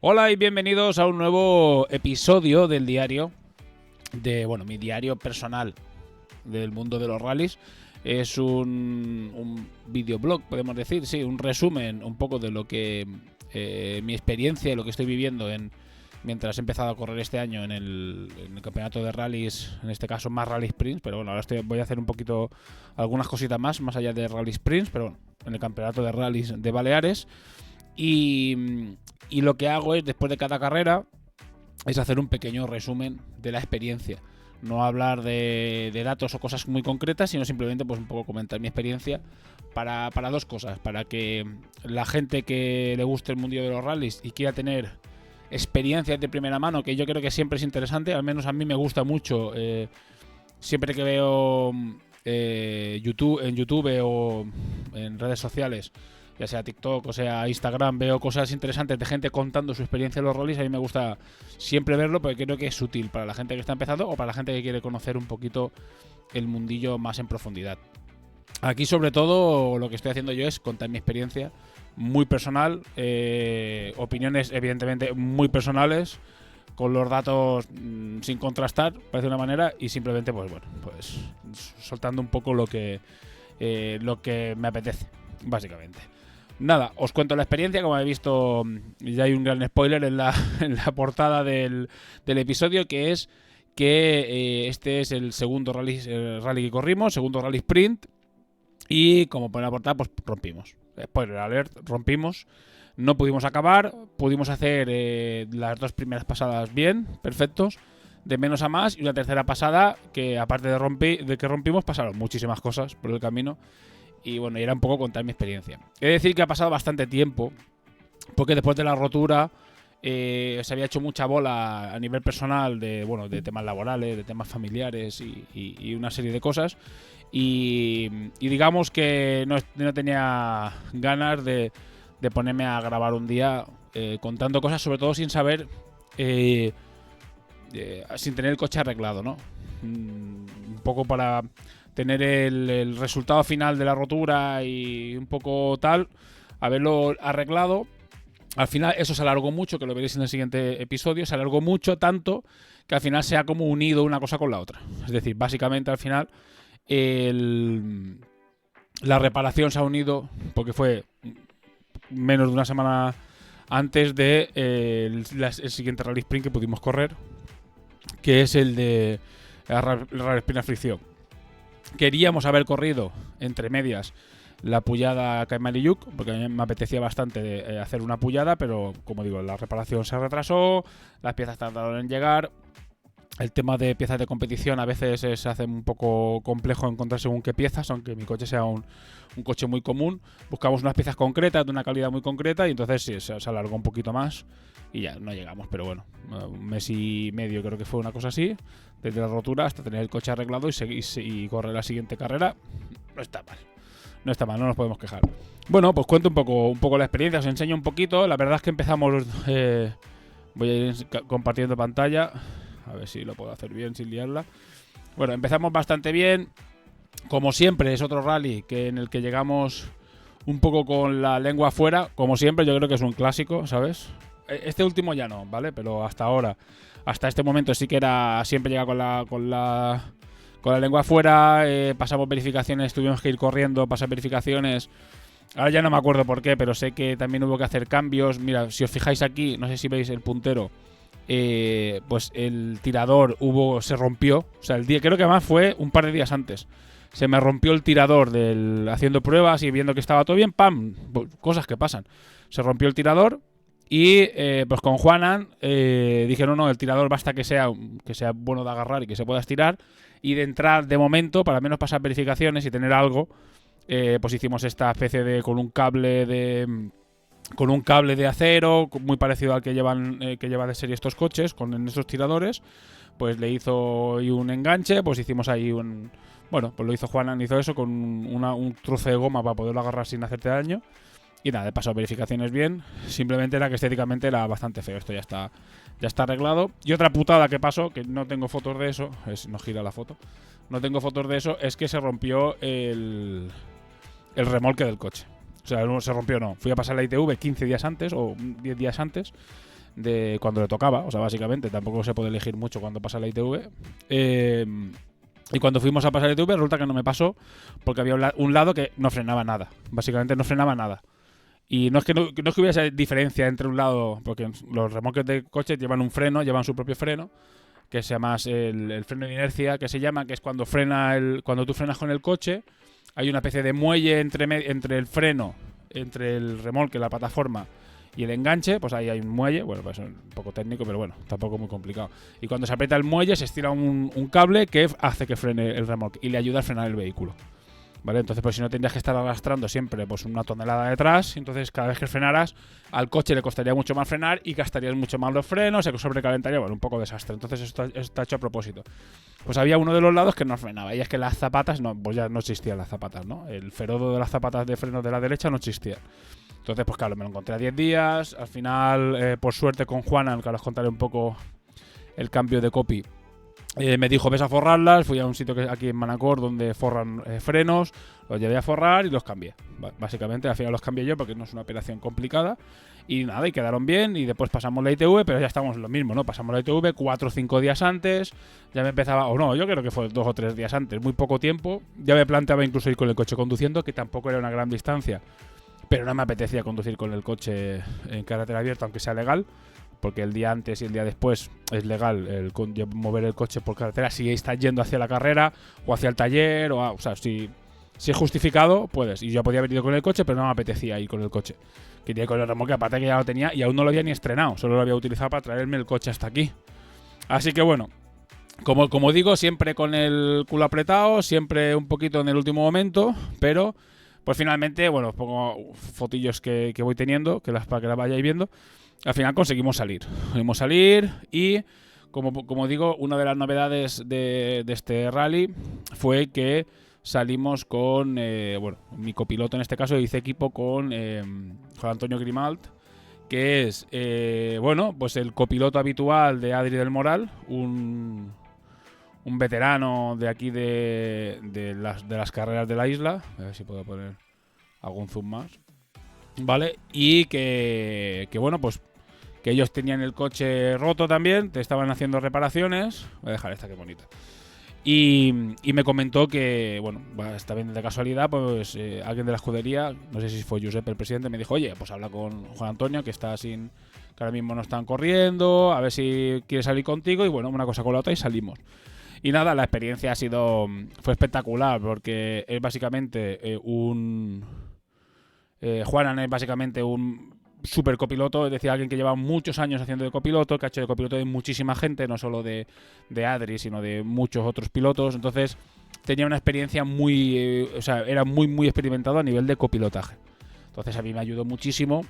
Hola y bienvenidos a un nuevo episodio del diario mi diario personal del mundo de los rallies. Es un videoblog, podemos decir, sí, un resumen un poco de lo que mi experiencia y lo que estoy viviendo mientras he empezado a correr este año en el campeonato de rallies, en este caso más rally sprints, pero bueno, ahora voy a hacer un poquito algunas cositas más allá de rally sprints, pero bueno, en el campeonato de rallies de Baleares. Y lo que hago es, después de cada carrera, es hacer un pequeño resumen de la experiencia. No hablar de datos o cosas muy concretas, sino simplemente pues un poco comentar mi experiencia para dos cosas. Para que la gente que le guste el mundo de los rallies y quiera tener experiencias de primera mano, que yo creo que siempre es interesante, al menos a mí me gusta mucho, siempre que veo en YouTube o en redes sociales, ya sea TikTok o sea Instagram, veo cosas interesantes de gente contando su experiencia en los rallies. A mí me gusta siempre verlo porque creo que es útil para la gente que está empezando o para la gente que quiere conocer un poquito el mundillo más en profundidad. Aquí sobre todo lo que estoy haciendo yo es contar mi experiencia muy personal, opiniones evidentemente muy personales, con los datos sin contrastar, parece una manera, y simplemente pues soltando un poco lo que me apetece, básicamente. Nada, os cuento la experiencia. Como habéis visto, ya hay un gran spoiler en la portada del episodio, que es que este es el segundo rally que corrimos, segundo rally sprint, y como pone la portada, pues rompimos. Spoiler alert, rompimos. No pudimos acabar, pudimos hacer las dos primeras pasadas bien, perfectos, de menos a más, y una tercera pasada que, aparte de que rompimos, pasaron muchísimas cosas por el camino. Y bueno, era un poco contar mi experiencia. He de decir que ha pasado bastante tiempo, porque después de la rotura se había hecho mucha bola a nivel personal de temas laborales, de temas familiares y una serie de cosas. Y digamos que no tenía ganas de ponerme a grabar un día contando cosas, sobre todo sin saber, sin tener el coche arreglado, ¿no? Un poco para tener el resultado final de la rotura y un poco tal, haberlo arreglado. Al final eso se alargó mucho, que lo veréis en el siguiente episodio. Se alargó mucho, tanto que al final se ha como unido una cosa con la otra. Es decir, básicamente al final la reparación se ha unido porque fue menos de una semana antes de el siguiente rally sprint que pudimos correr, que es el de rally sprint a fricción. Queríamos haber corrido, entre medias, la pullada Kaimariyuk, porque a mí me apetecía bastante hacer una pullada, pero como digo, la reparación se retrasó, las piezas tardaron en llegar. El tema de piezas de competición a veces se hace un poco complejo encontrar según qué piezas, aunque mi coche sea un coche muy común. Buscamos unas piezas concretas, de una calidad muy concreta, y entonces sí, se alargó un poquito más y ya no llegamos. Pero bueno, un mes y medio creo que fue una cosa así, desde la rotura hasta tener el coche arreglado y correr la siguiente carrera. No está mal. No está mal, no nos podemos quejar. Bueno, pues cuento un poco la experiencia, os enseño un poquito. La verdad es que empezamos... voy a ir compartiendo pantalla, a ver si lo puedo hacer bien sin liarla. Bueno, empezamos bastante bien. Como siempre, es otro rally en el que llegamos un poco con la lengua afuera. Como siempre, yo creo que es un clásico, ¿sabes? Este último ya no, ¿vale? Pero hasta ahora, hasta este momento sí que era... Siempre llega con la lengua afuera. Pasamos verificaciones, tuvimos que ir corriendo, pasar verificaciones. Ahora ya no me acuerdo por qué, pero sé que también hubo que hacer cambios. Mira, si os fijáis aquí, no sé si veis el puntero, pues el tirador se rompió. O sea, creo que además fue un par de días antes. Se me rompió el tirador haciendo pruebas y viendo que estaba todo bien. ¡Pam! Cosas que pasan. Se rompió el tirador y pues con Juanan dijeron, no, el tirador basta que sea bueno de agarrar y que se pueda estirar. Y de entrar de momento, para al menos pasar verificaciones y tener algo, pues hicimos esta especie con un cable de acero muy parecido al que lleva de serie estos coches, con esos tiradores. Pues le hizo un enganche, pues hicimos ahí pues lo hizo Juanan, hizo eso con un trozo de goma para poderlo agarrar sin hacerte daño. Y nada, he pasado verificaciones bien. Simplemente era que estéticamente era bastante feo. Esto ya está arreglado. Y otra putada que pasó, que no tengo fotos de eso, no gira la foto, no tengo fotos de eso, es que se rompió el remolque del coche. O sea, no se rompió, no. Fui a pasar la ITV 15 días antes o 10 días antes. de cuando le tocaba, o sea, básicamente tampoco se puede elegir mucho cuando pasa la ITV. Y cuando fuimos a pasar la ITV resulta que no me pasó porque había un lado que no frenaba nada, básicamente no frenaba nada. Y no es que hubiese diferencia entre un lado, porque los remolques de coche llevan un freno, llevan su propio freno, que se llama el freno de inercia, que se llama, que es cuando cuando tú frenas con el coche, hay una especie de muelle entre el freno, entre el remolque, la plataforma y el enganche, pues ahí hay un muelle, bueno, pues es un poco técnico, pero bueno, tampoco muy complicado. Y cuando se aprieta el muelle se estira un cable que hace que frene el remolque y le ayuda a frenar el vehículo. ¿Vale? Entonces, pues si no tendrías que estar arrastrando siempre pues una tonelada detrás, entonces cada vez que frenaras, al coche le costaría mucho más frenar y gastarías mucho más los frenos, se sobrecalentaría, bueno, un poco desastre. Entonces esto está hecho a propósito. Pues había uno de los lados que no frenaba, y es que las zapatas, pues ya no existían las zapatas, ¿no? El ferodo de las zapatas de freno de la derecha no existía. Entonces, pues claro, me lo encontré a 10 días, al final, por suerte con Juana, que os contaré un poco el cambio de copy, me dijo, ves a forrarlas. Fui a un sitio que aquí en Manacor donde forran frenos, los llevé a forrar y los cambié. Básicamente al final los cambié yo porque no es una operación complicada. Y nada, y quedaron bien. Y después pasamos la ITV, pero ya estamos en lo mismo, ¿no? Pasamos la ITV 4 o 5 días antes. Ya me empezaba, o no, yo creo que fue 2 o 3 días antes, muy poco tiempo. Ya me planteaba incluso ir con el coche conduciendo, que tampoco era una gran distancia, pero no me apetecía conducir con el coche en carretera abierta, aunque sea legal. Porque el día antes y el día después es legal mover el coche por carretera si estás yendo hacia la carrera o hacia el taller. O sea, si es justificado, puedes. Y yo podía haber ido con el coche, pero no me apetecía ir con el coche. Quería ir con el remolque, aparte que ya lo tenía y aún no lo había ni estrenado. Solo lo había utilizado para traerme el coche hasta aquí. Así que bueno, como digo, siempre con el culo apretado, siempre un poquito en el último momento, pero pues finalmente, bueno, os pongo fotillos que voy teniendo, para que las vayáis viendo. Al final conseguimos salir. Y, como digo, una de las novedades de este rally fue que salimos con, mi copiloto en este caso, hice equipo con Juan Antonio Grimalt, que es, pues el copiloto habitual de Adri del Moral, un veterano de aquí de las carreras de la isla. A ver si puedo poner algún zoom más. ¿Vale? Y que bueno, pues que ellos tenían el coche roto también, te estaban haciendo reparaciones. Voy a dejar esta que bonita. Y me comentó que, bueno, está bien de casualidad, pues alguien de la escudería, no sé si fue Josep el presidente, me dijo, oye, pues habla con Juan Antonio, que ahora mismo no están corriendo, a ver si quiere salir contigo. Y bueno, una cosa con la otra y salimos. Y nada, la experiencia fue espectacular, porque es básicamente Juanan es básicamente un super copiloto, es decir, alguien que lleva muchos años haciendo de copiloto, que ha hecho de copiloto de muchísima gente, no solo de Adri, sino de muchos otros pilotos. Entonces tenía una experiencia era muy muy experimentado a nivel de copilotaje. Entonces a mí me ayudó muchísimo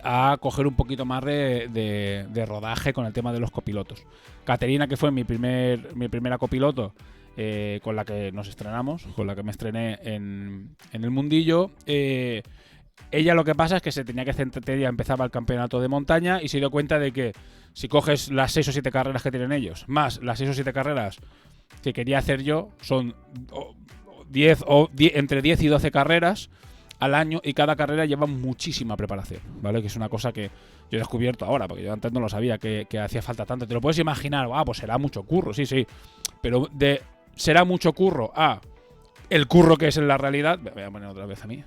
a coger un poquito más de rodaje con el tema de los copilotos. Caterina, que fue mi primera copiloto, con la que nos estrenamos, con la que me estrené en el mundillo. Ella, lo que pasa es que se tenía que centrar, ya empezaba el campeonato de montaña y se dio cuenta de que si coges las 6 o 7 carreras que tienen ellos, más las 6 o 7 carreras que quería hacer yo, son entre 10 y 12 carreras al año, y cada carrera lleva muchísima preparación, ¿vale? Que es una cosa que yo he descubierto ahora, porque yo antes no lo sabía, que hacía falta tanto. Te lo puedes imaginar, pues será mucho curro, sí, pero será mucho curro a el curro que es en la realidad. Me voy a poner otra vez a mí.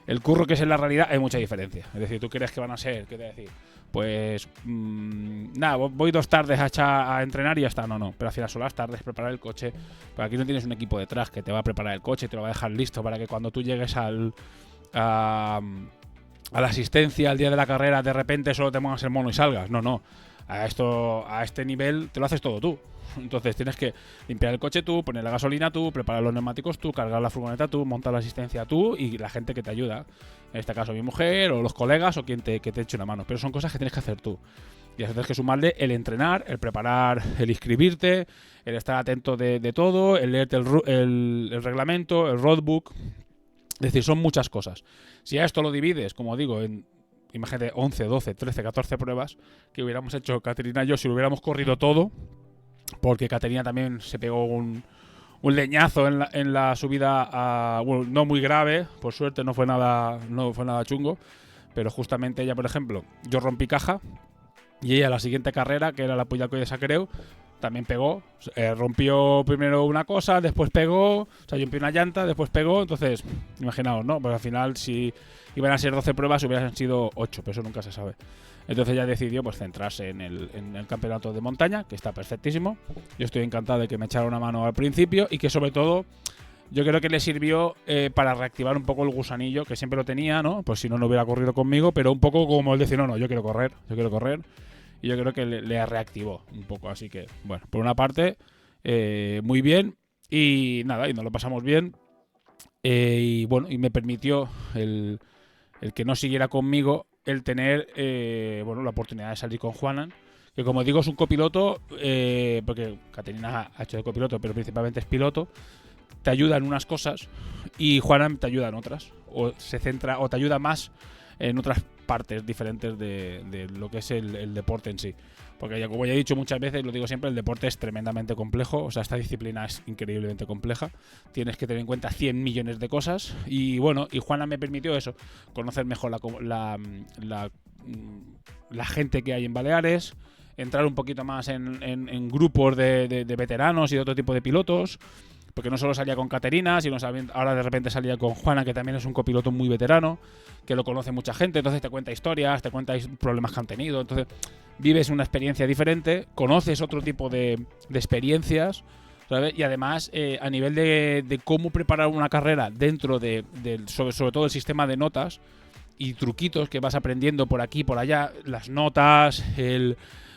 El curro que es en la realidad hay mucha diferencia. Es decir, tú crees que van a ser, ¿qué te voy a decir? Pues nada, voy 2 tardes a entrenar y ya está. No, pero al final son las tardes, preparar el coche. Pero aquí no tienes un equipo detrás que te va a preparar el coche, te lo va a dejar listo para que cuando tú llegues a la asistencia al día de la carrera, de repente solo te pongas el mono y salgas. No. A este nivel te lo haces todo tú. Entonces tienes que limpiar el coche tú, poner la gasolina tú, preparar los neumáticos tú, cargar la furgoneta tú, montar la asistencia tú y la gente que te ayuda. En este caso mi mujer o los colegas o quien que te eche una mano. Pero son cosas que tienes que hacer tú. Y eso tienes que sumarle el entrenar, el preparar, el inscribirte, el estar atento de todo, el leerte el reglamento, el roadbook. Es decir, son muchas cosas. Si a esto lo divides, como digo, en, imagínate, 11, 12, 13, 14 pruebas que hubiéramos hecho Caterina y yo si lo hubiéramos corrido todo, porque Caterina también se pegó un leñazo en la subida, bueno, no muy grave, por suerte no fue nada chungo, pero justamente ella, por ejemplo, yo rompí caja Y ella la siguiente carrera, que era la Puyacoy de Sacreu, también pegó. Rompió primero una cosa, después pegó. O sea, rompió una llanta, después pegó. Entonces, imaginaos, ¿no? Pues al final, si iban a ser 12 pruebas, hubieran sido 8, pero eso nunca se sabe. Entonces ella decidió pues centrarse en el campeonato de montaña, que está perfectísimo. Yo estoy encantado de que me echara una mano al principio y que sobre todo yo creo que le sirvió para reactivar un poco el gusanillo, que siempre lo tenía, ¿no? Pues si no, no hubiera corrido conmigo, pero un poco como el decir, no, yo quiero correr. Y yo creo que le reactivó un poco. Así que, bueno, por una parte, muy bien. Y nada, y nos lo pasamos bien. Y bueno, y me permitió el que no siguiera conmigo, el tener bueno, la oportunidad de salir con Juanan, que como digo es un copiloto, porque Caterina ha hecho de copiloto, pero principalmente es piloto. Te ayuda en unas cosas y Juanan te ayuda en otras, o se centra o te ayuda más en otras partes diferentes de lo que es el deporte en sí. Porque ya, como ya he dicho muchas veces, lo digo siempre, el deporte es tremendamente complejo. O sea, esta disciplina es increíblemente compleja. Tienes que tener en cuenta 100 millones de cosas. Y bueno, y Juana me permitió eso, conocer mejor la gente que hay en Baleares, entrar un poquito más en grupos de veteranos y de otro tipo de pilotos. Porque no solo salía con Caterina, sino ahora de repente salía con Juana, que también es un copiloto muy veterano, que lo conoce mucha gente, entonces te cuenta historias, te cuenta problemas que han tenido, entonces vives una experiencia diferente, conoces otro tipo de experiencias, ¿sabes? Y además a nivel de cómo preparar una carrera dentro sobre todo el sistema de notas y truquitos que vas aprendiendo por aquí y por allá, las notas,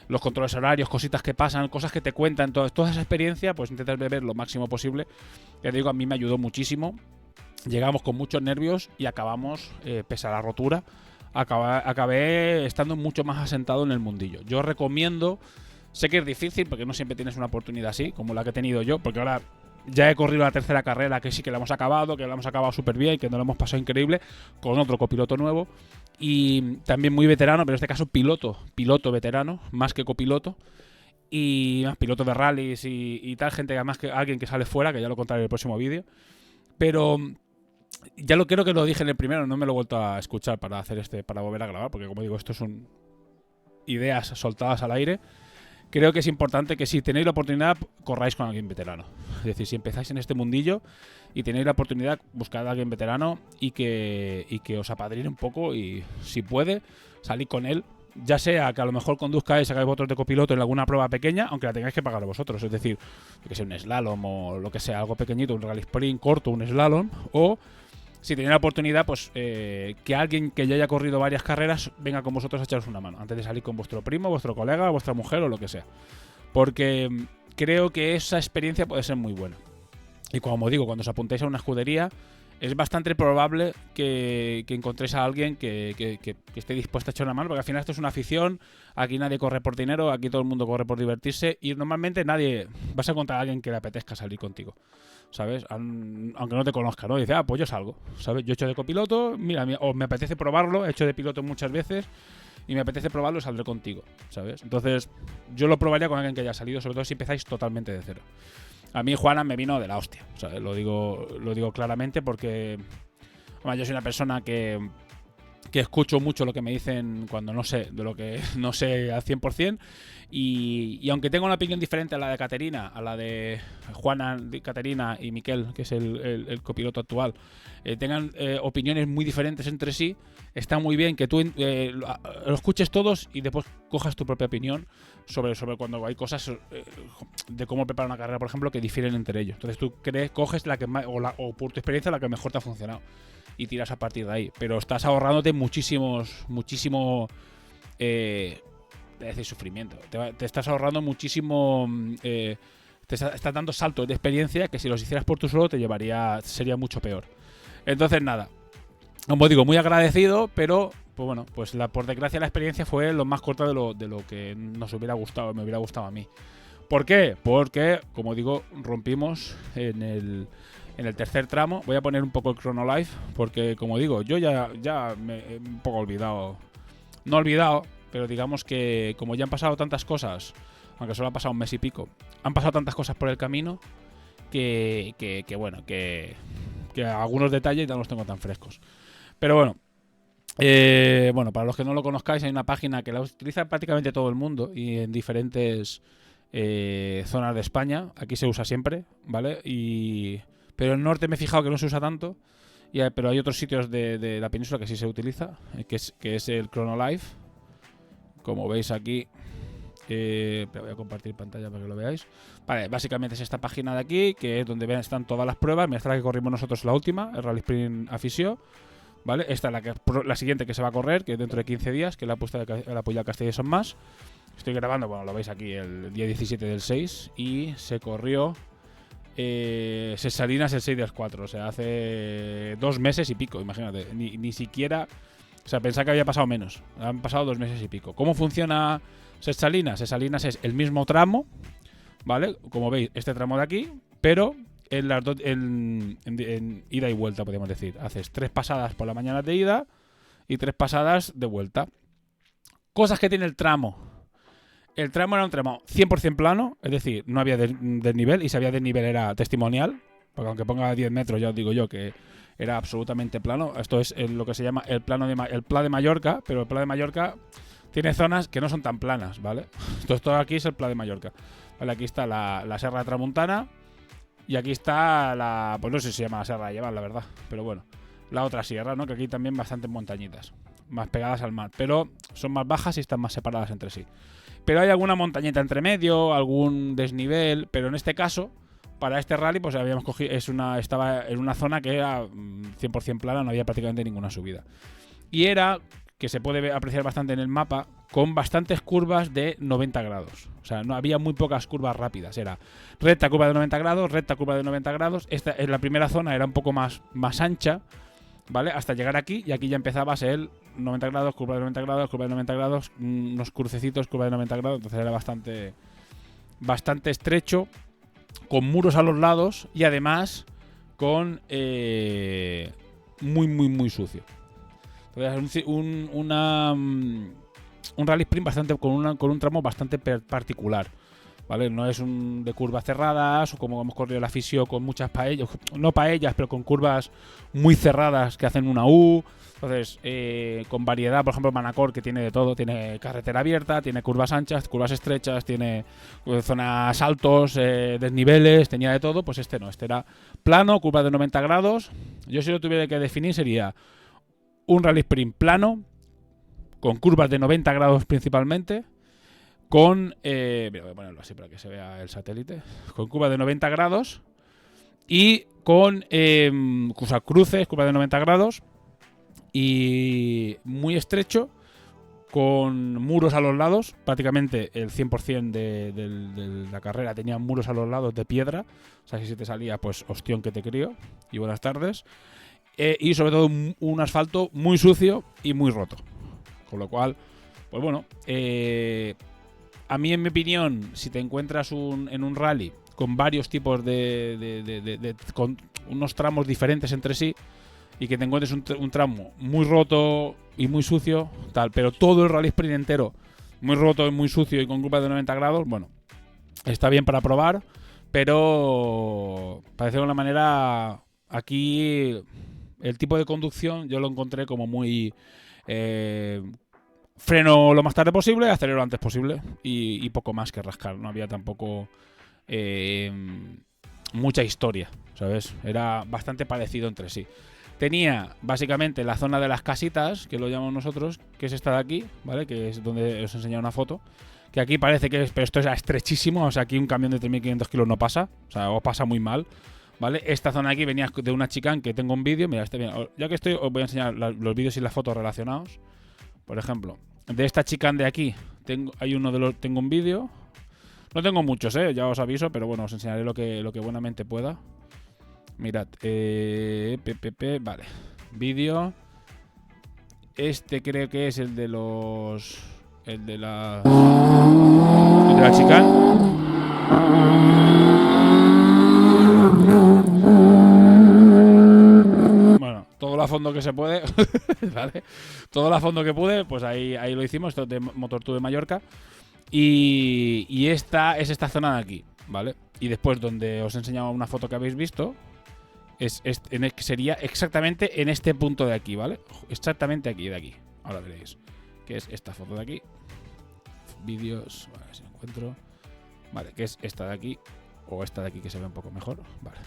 los controles horarios, cositas que pasan, cosas que te cuentan, toda esa experiencia, pues intentas beber lo máximo posible. Ya te digo, a mí me ayudó muchísimo. Llegamos con muchos nervios y acabamos, pese a la rotura, acabé estando mucho más asentado en el mundillo. Yo recomiendo, sé que es difícil porque no siempre tienes una oportunidad así, como la que he tenido yo, porque ahora ya he corrido la tercera carrera, que sí que la hemos acabado, que la hemos acabado súper bien, que nos lo hemos pasado increíble, con otro copiloto nuevo. Y también muy veterano, pero en este caso piloto veterano, más que copiloto. Y más piloto de rallies y tal, gente, además que alguien que sale fuera, que ya lo contaré en el próximo vídeo. Pero ya lo creo que lo dije en el primero, no me lo he vuelto a escuchar para volver a grabar, porque como digo, esto son ideas soltadas al aire. Creo que es importante que si tenéis la oportunidad, corráis con alguien veterano. Es decir, si empezáis en este mundillo y tenéis la oportunidad, buscad a alguien veterano y que os apadrine un poco y, si puede, salid con él. Ya sea que a lo mejor conduzcáis, sacáis vosotros de copiloto en alguna prueba pequeña, aunque la tengáis que pagar vosotros. Es decir, que sea un slalom o lo que sea, algo pequeñito, un rally sprint corto, un slalom, o si tenéis la oportunidad, pues que alguien que ya haya corrido varias carreras venga con vosotros a echaros una mano antes de salir con vuestro primo, vuestro colega, vuestra mujer o lo que sea. Porque creo que esa experiencia puede ser muy buena. Y como digo, cuando os apuntéis a una escudería, es bastante probable que encontréis a alguien que esté dispuesto a echar una mano, porque al final esto es una afición, aquí nadie corre por dinero, aquí todo el mundo corre por divertirse y normalmente vas a encontrar a alguien que le apetezca salir contigo, ¿sabes? Aunque no te conozca, ¿no? Y dice, pues yo salgo, ¿sabes? Yo he hecho de copiloto, mira, o me apetece probarlo, he hecho de piloto muchas veces y me apetece probarlo y saldré contigo, ¿sabes? Entonces yo lo probaría con alguien que haya salido, sobre todo si empezáis totalmente de cero. A mí Juana me vino de la hostia, ¿sabes? Lo digo claramente porque bueno, yo soy una persona que escucho mucho lo que me dicen cuando no sé, de lo que no sé al 100%. Y aunque tengo una opinión diferente a la de Caterina, a la de Juana, Caterina y Miquel, que es el copiloto actual, tengan opiniones muy diferentes entre sí, está muy bien que tú lo escuches todos y después cojas tu propia opinión sobre cuando hay cosas de cómo preparar una carrera, por ejemplo, que difieren entre ellos. Entonces tú coges la que más, o por tu experiencia, la que mejor te ha funcionado y tiras a partir de ahí. Pero estás ahorrándote muchísimo es decir, sufrimiento. Te estás ahorrando muchísimo. Te estás dando saltos de experiencia que si los hicieras por tú solo sería mucho peor. Entonces, nada. Como digo, muy agradecido, pero pues bueno, pues por desgracia la experiencia fue lo más corta de lo que nos hubiera gustado, me hubiera gustado a mí. ¿Por qué? Porque, como digo, rompimos en el tercer tramo. Voy a poner un poco el Chronolife, porque como digo, yo ya me he un poco olvidado. No olvidado, pero digamos que como ya han pasado tantas cosas, aunque solo ha pasado un mes y pico, han pasado tantas cosas por el camino que bueno, que algunos detalles ya no los tengo tan frescos. Pero bueno, Bueno, para los que no lo conozcáis, hay una página que la utiliza prácticamente todo el mundo y en diferentes zonas de España. Aquí se usa siempre, ¿vale? Pero en el norte me he fijado que no se usa tanto. Pero hay otros sitios de la península que sí se utiliza, que es el Chronolive. Como veis aquí, voy a compartir pantalla para que lo veáis. Vale, básicamente es esta página de aquí, que es donde están todas las pruebas. Mira, esta es la que corrimos nosotros, la última, el Rally Sprint Afició. ¿Vale? Esta es la siguiente que se va a correr, que es dentro de 15 días, que la apoya Castilla y Son Más. Estoy grabando, bueno, lo veis aquí, el día 17 del 6, y se corrió Ses Salines el 6 del 4, o sea, hace 2 meses y pico, imagínate, ni siquiera, o sea, pensaba que había pasado menos, han pasado 2 meses y pico. ¿Cómo funciona Ses Salines? Ses Salines es el mismo tramo, ¿vale? Como veis, este tramo de aquí, pero en ida y vuelta, podemos decir. Haces 3 pasadas por la mañana de ida y 3 pasadas de vuelta. Cosas que tiene el tramo. El tramo era un tramo 100% plano, es decir, no había desnivel, y si había desnivel era testimonial, porque aunque ponga 10 metros, ya os digo yo que era absolutamente plano. Esto es lo que se llama el Pla de Mallorca, pero el Pla de Mallorca tiene zonas que no son tan planas, ¿vale? Esto aquí es el Pla de Mallorca. Vale, aquí está la Serra de Tramuntana. Y aquí está pues no sé si se llama Serra de Llevar, la verdad, pero bueno, la otra sierra, ¿no? Que aquí también bastantes montañitas, más pegadas al mar, pero son más bajas y están más separadas entre sí. Pero hay alguna montañita entre medio, algún desnivel, pero en este caso, para este rally, pues habíamos cogido, estaba en una zona que era 100% plana, no había prácticamente ninguna subida. Y era, que se puede apreciar bastante en el mapa, con bastantes curvas de 90 grados. O sea, no había muy pocas curvas rápidas. Era recta, curva de 90 grados, recta, curva de 90 grados. Esta en la primera zona era un poco más ancha, ¿vale? Hasta llegar aquí, y aquí ya empezabas el 90 grados, curva de 90 grados, curva de 90 grados, unos crucecitos, curva de 90 grados. Entonces era bastante estrecho, con muros a los lados y además con muy sucio. Entonces, un rally sprint bastante con un tramo bastante particular, ¿vale? No es de curvas cerradas, o como hemos corrido la Afició con muchas paellas, no paellas, pero con curvas muy cerradas que hacen una U. Entonces, con variedad, por ejemplo, Manacor, que tiene de todo, tiene carretera abierta, tiene curvas anchas, curvas estrechas, tiene zonas altos, desniveles, tenía de todo. Pues este no, este era plano, curva de 90 grados. Yo, si lo tuviera que definir, sería un rally sprint plano, con curvas de 90 grados principalmente, con... voy a ponerlo así para que se vea el satélite. Con curvas de 90 grados y con cruces, curvas de 90 grados y muy estrecho, con muros a los lados. Prácticamente el 100% de la carrera tenía muros a los lados de piedra. O sea, que si te salía, pues ostión que te crío y buenas tardes. Y sobre todo un asfalto muy sucio y muy roto. Con lo cual, pues bueno, a mí, en mi opinión, si te encuentras en un rally con varios tipos con unos tramos diferentes entre sí, y que te encuentres un tramo muy roto y muy sucio, tal, pero todo el rally sprint entero muy roto y muy sucio y con curvas de 90 grados, bueno, está bien para probar, pero para decirlo de una manera, aquí el tipo de conducción yo lo encontré como muy... freno lo más tarde posible, acelero lo antes posible y poco más que rascar. No había tampoco mucha historia, ¿sabes? Era bastante parecido entre sí. Tenía básicamente la zona de las casitas, que lo llamamos nosotros, que es esta de aquí, ¿vale? Que es donde os he enseñado una foto. Que aquí parece que pero esto es estrechísimo, o sea, aquí un camión de 3.500 kilos no pasa, o sea, o pasa muy mal, ¿vale? Esta zona aquí venía de una chicane, que tengo un vídeo, mira, ya que estoy, os voy a enseñar los vídeos y las fotos relacionados. Por ejemplo, de esta chicane de aquí, tengo un vídeo. No tengo muchos, ya os aviso, pero bueno, os enseñaré lo que buenamente pueda. Mirad, vale, vídeo. Este creo que es el de la chicane. Bueno, todo a fondo que se puede, ¿vale? Todo a fondo que pude, pues ahí lo hicimos. Esto es de Motor2 de Mallorca. Y esta es esta zona de aquí, ¿vale? Y después, donde os he enseñado una foto que habéis visto, sería exactamente en este punto de aquí, ¿vale? Exactamente aquí, de aquí. Ahora veréis. Que es esta foto de aquí. Vídeos, a ver si lo encuentro. Vale, que es esta de aquí. O esta de aquí que se ve un poco mejor. Vale.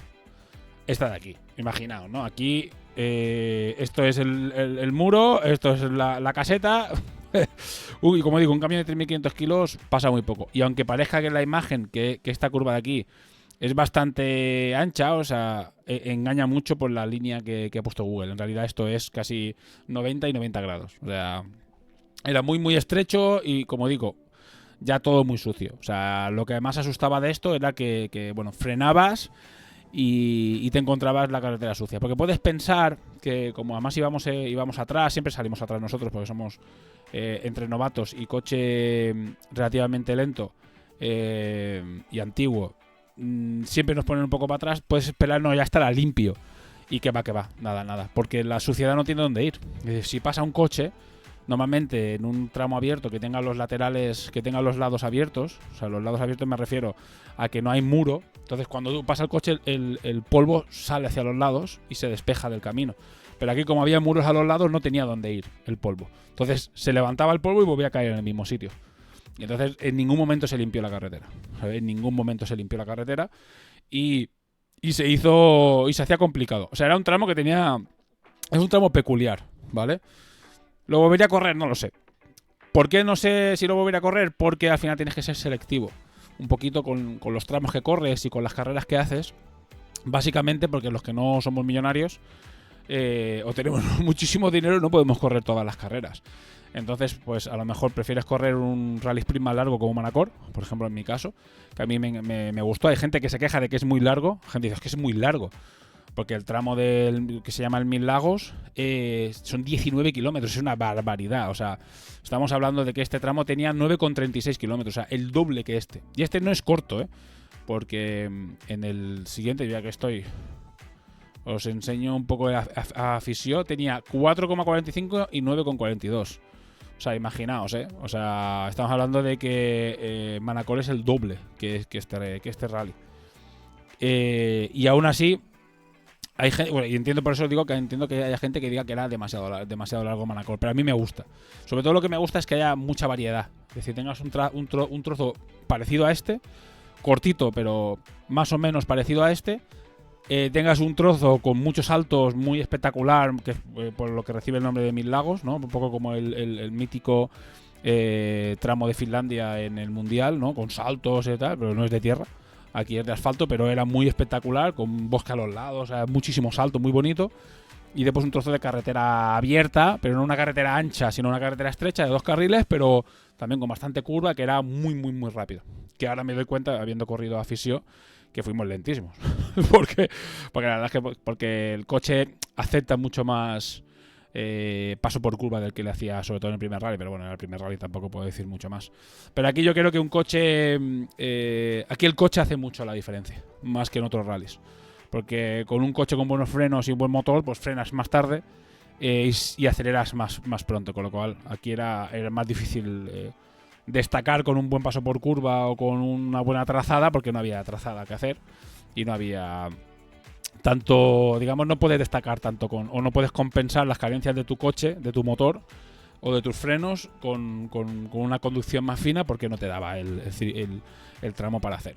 Esta de aquí, imaginaos, ¿no? Aquí, esto es el muro, esto es la caseta. Uy, como digo, un camión de 3.500 kilos pasa muy poco. Y aunque parezca que en la imagen, que esta curva de aquí es bastante ancha, o sea, engaña mucho por la línea que ha puesto Google. En realidad esto es casi 90 y 90 grados. O sea, era muy, muy estrecho y, como digo, ya todo muy sucio. O sea, lo que más asustaba de esto era que bueno, frenabas y te encontrabas la carretera sucia. Porque puedes pensar que, como además íbamos atrás, siempre salimos atrás nosotros porque somos entre novatos y coche relativamente lento y antiguo, siempre nos ponen un poco para atrás. Puedes esperar, no, ya estará limpio. Y que va, nada. Porque la suciedad no tiene dónde ir. Si pasa un coche, normalmente en un tramo abierto que tenga los laterales, que tenga los lados abiertos, o sea, los lados abiertos me refiero a que no hay muro, entonces cuando pasa el coche el polvo sale hacia los lados y se despeja del camino. Pero aquí, como había muros a los lados, no tenía dónde ir el polvo. Entonces se levantaba el polvo y volvía a caer en el mismo sitio. Y entonces en ningún momento se limpió la carretera. ¿Sabes? En ningún momento se limpió la carretera y se hacía complicado. O sea, era un tramo que tenía... Es un tramo peculiar, ¿vale? ¿Lo volvería a correr? No lo sé. ¿Por qué no sé si lo volvería a correr? Porque al final tienes que ser selectivo. Un poquito con los tramos que corres y con las carreras que haces. Básicamente porque los que no somos millonarios o tenemos muchísimo dinero, no podemos correr todas las carreras. Entonces, pues a lo mejor prefieres correr un rally sprint más largo como Manacor, por ejemplo, en mi caso, que a mí me gustó. Hay gente que se queja de que es muy largo. Gente dice, es que es muy largo. Porque el tramo que se llama el Mil Lagos son 19 kilómetros, es una barbaridad. O sea, estamos hablando de que este tramo tenía 9,36 kilómetros, o sea, el doble que este. Y este no es corto, porque en el siguiente, ya que estoy, os enseño un poco de Afisio, tenía 4,45 y 9,42. O sea, imaginaos, O sea, estamos hablando de que Manacor es el doble que este rally. Y aún así... Hay gente, bueno, y entiendo, por eso digo que entiendo que haya gente que diga que era demasiado largo Manacor, pero a mí me gusta. Sobre todo lo que me gusta es que haya mucha variedad. Es decir, tengas un trozo parecido a este, cortito, pero más o menos parecido a este. Tengas un trozo con muchos saltos, muy espectacular, que por lo que recibe el nombre de Mil Lagos, ¿no? Un poco como el mítico tramo de Finlandia en el Mundial, ¿no? Con saltos y tal, pero no es de tierra. Aquí es de asfalto, pero era muy espectacular, con bosque a los lados, o sea, muchísimo salto, muy bonito. Y después un trozo de carretera abierta, pero no una carretera ancha, sino una carretera estrecha de 2 carriles, pero también con bastante curva, que era muy, muy, muy rápido. Que ahora me doy cuenta, habiendo corrido a Fisio, que fuimos lentísimos. porque la verdad es que porque el coche acepta mucho más paso por curva del que le hacía, sobre todo en el primer rally, pero bueno, en el primer rally tampoco puedo decir mucho más. Pero aquí yo creo que un coche, aquí el coche hace mucho la diferencia, más que en otros rallies, porque con un coche con buenos frenos y un buen motor, pues frenas más tarde y aceleras más pronto, con lo cual aquí era más difícil destacar con un buen paso por curva o con una buena trazada, porque no había trazada que hacer y no había... tanto, digamos, no puedes destacar tanto o no puedes compensar las carencias de tu coche, de tu motor o de tus frenos con una conducción más fina, porque no te daba el tramo para hacer.